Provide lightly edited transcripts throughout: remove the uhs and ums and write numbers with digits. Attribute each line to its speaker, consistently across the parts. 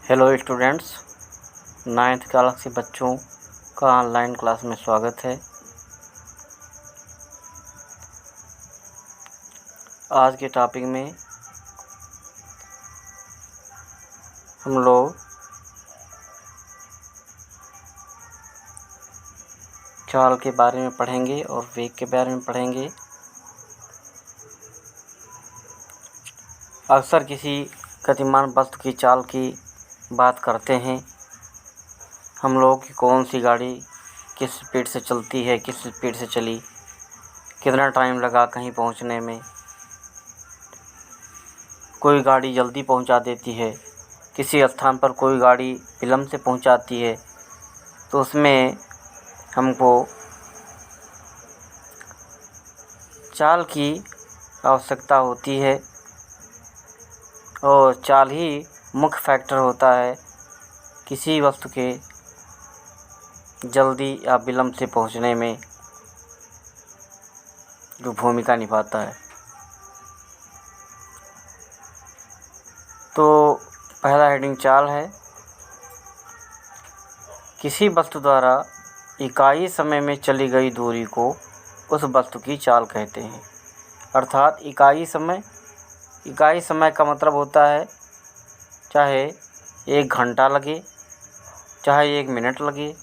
Speaker 1: Hello students, 9th class के बच्चों का ऑनलाइन क्लास में स्वागत है। आज के टॉपिक में हम लोग चाल के बारे में पढ़ेंगे और वेग के बारे में पढ़ेंगे। अक्सर किसी गतिमान वस्तु की चाल की बात करते हैं हम लोग कि कौन सी गाड़ी किस स्पीड से चलती है, किस स्पीड से चली, कितना टाइम लगा कहीं पहुंचने में। कोई गाड़ी जल्दी पहुंचा देती है, किसी स्थान पर कोई गाड़ी विलम्ब से पहुंचाती है, तो उसमें हमको चाल की आवश्यकता होती है और चाल ही मुख्य फैक्टर होता है किसी वस्तु के जल्दी या विलम्ब से पहुंचने में जो भूमिका निभाता है। तो पहला हेडिंग चाल है। किसी वस्तु द्वारा इकाई समय में चली गई दूरी को उस वस्तु की चाल कहते हैं। अर्थात इकाई समय का मतलब होता है चाहे 1 घंटा लगे, चाहे 1 मिनट लगे,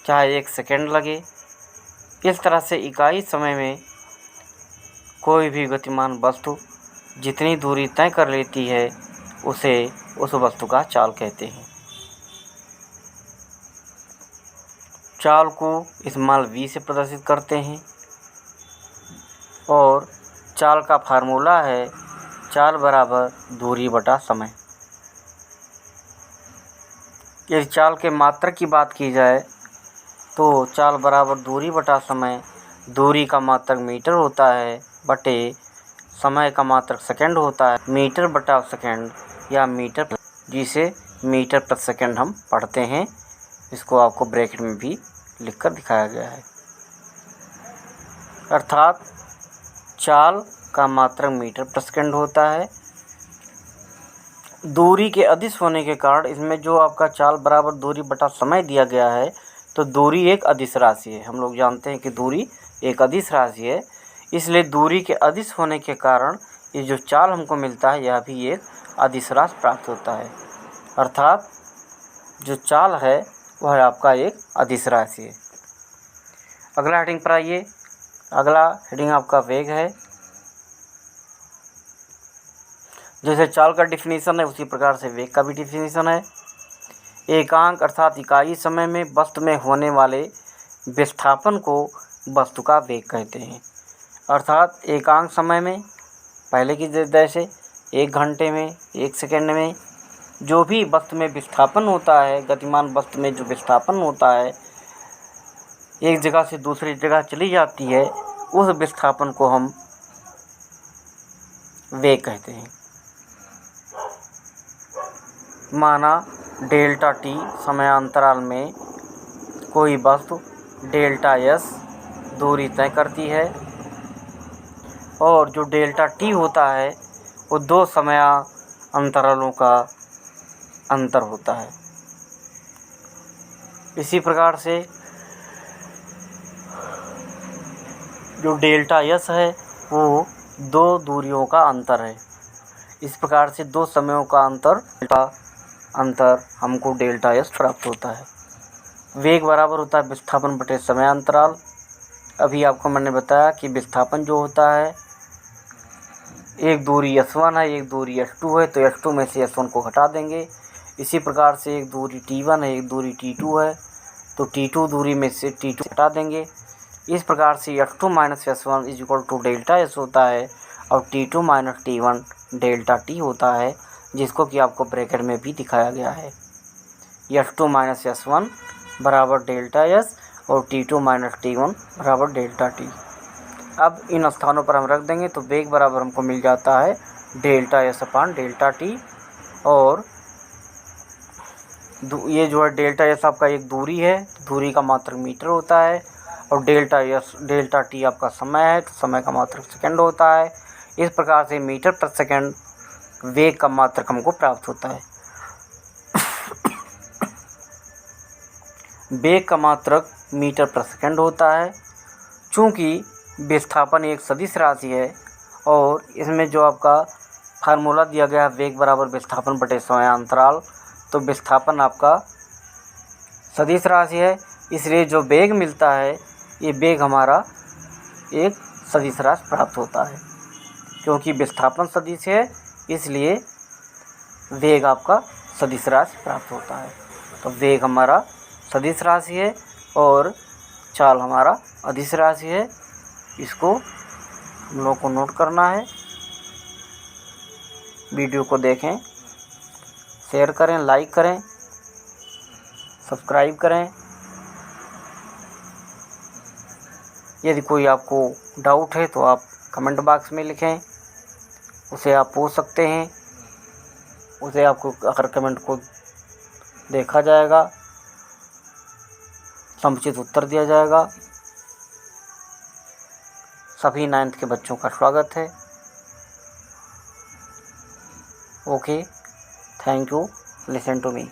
Speaker 1: चाहे 1 सेकंड लगे। इस तरह से इकाई समय में कोई भी गतिमान वस्तु जितनी दूरी तय कर लेती है उसे उस वस्तु का चाल कहते हैं। चाल को स्मॉल v से प्रदर्शित करते हैं और चाल का फार्मूला है चाल बराबर दूरी बटा समय। यदि चाल के मात्रक की बात की जाए तो चाल बराबर दूरी बटा समय। दूरी का मात्रक मीटर होता है बटे समय का मात्रक सेकंड होता है। मीटर बटा सेकंड या मीटर, जिसे मीटर प्रति सेकंड हम पढ़ते हैं। इसको आपको ब्रैकेट में भी लिखकर दिखाया गया है। अर्थात चाल का मात्रक मीटर प्रति सेकंड होता है। दूरी के अदिश होने के कारण इसमें जो आपका चाल बराबर दूरी बटा समय दिया गया है, तो दूरी एक अदिश राशि है। हम लोग जानते हैं कि दूरी एक अदिश राशि है, इसलिए दूरी के अदिश होने के कारण ये जो चाल हमको मिलता है यह भी एक अदिश राशि प्राप्त होता है। अर्थात जो चाल है वह आपका एक अदिश राशि है। अगला हेडिंग पर आइए। अगला हेडिंग आपका वेग है। जैसे चाल का डिफिनीशन है उसी प्रकार से वेग का भी डिफिनीशन है। एकांक अर्थात इकाई समय में वस्तु में होने वाले विस्थापन को वस्तु का वेग कहते हैं। अर्थात एकांक समय में पहले की जैसे 1 घंटे में, 1 सेकंड में जो भी वस्तु में विस्थापन होता है, गतिमान वस्तु में जो विस्थापन होता है, एक जगह से दूसरी जगह चली जाती है, उस विस्थापन को हम वेग कहते हैं। माना डेल्टा टी समयांतराल में कोई वस्तु डेल्टा एस दूरी तय करती है और जो डेल्टा टी होता है वो 2 समयांतरालों का अंतर होता है। इसी प्रकार से जो डेल्टा एस है वो 2 दूरियों का अंतर है। इस प्रकार से 2 समयों का अंतर हमको डेल्टा एस प्राप्त होता है। वेग बराबर होता है विस्थापन बटे समय अंतराल। अभी आपको मैंने बताया कि विस्थापन जो होता है, एक दूरी s1 है, एक दूरी s2 है, तो s2 में से s1 को हटा देंगे। इसी प्रकार से एक दूरी t1 है, एक दूरी t2 है, तो t2 दूरी में से t2 हटा देंगे। इस प्रकार से s2 minus s1 is equal to delta S होता है और t2 minus t1 delta T होता है, जिसको कि आपको ब्रैकेट में भी दिखाया गया है। s2 माइनस s1 बराबर डेल्टा एस और t2 माइनस t1 बराबर डेल्टा टी। अब इन स्थानों पर हम रख देंगे तो वेग बराबर हमको मिल जाता है डेल्टा एस अपान डेल्टा टी। और ये जो है डेल्टा एस आपका एक दूरी है, दूरी का मात्रक मीटर होता है, और डेल्टा टी आपका समय है, तो समय का मात्रक सेकंड होता है। इस प्रकार से मीटर प्रति सेकंड वेग का मात्रक हमको प्राप्त होता है। वेग का मात्रक मीटर प्रति सेकंड होता है। चूँकि विस्थापन एक सदिश राशि है और इसमें जो आपका फार्मूला दिया गया है वेग बराबर विस्थापन बटे समय अंतराल, तो विस्थापन आपका सदिश राशि है, इसलिए जो वेग मिलता है ये वेग हमारा एक सदिश राशि प्राप्त होता है। क्योंकि विस्थापन सदिश है इसलिए वेग आपका सदिश राशि प्राप्त होता है। तो वेग हमारा सदिश राशि है और चाल हमारा अदिश राशि है। इसको हम लोग को नोट करना है। वीडियो को देखें, शेयर करें, लाइक करें, सब्सक्राइब करें। यदि कोई आपको डाउट है तो आप कमेंट बॉक्स में लिखें, उसे आप पूछ सकते हैं। उसे आपको अगर कमेंट को देखा जाएगा, समुचित उत्तर दिया जाएगा। सभी 9th के बच्चों का स्वागत है। Okay, thank you, listen to me.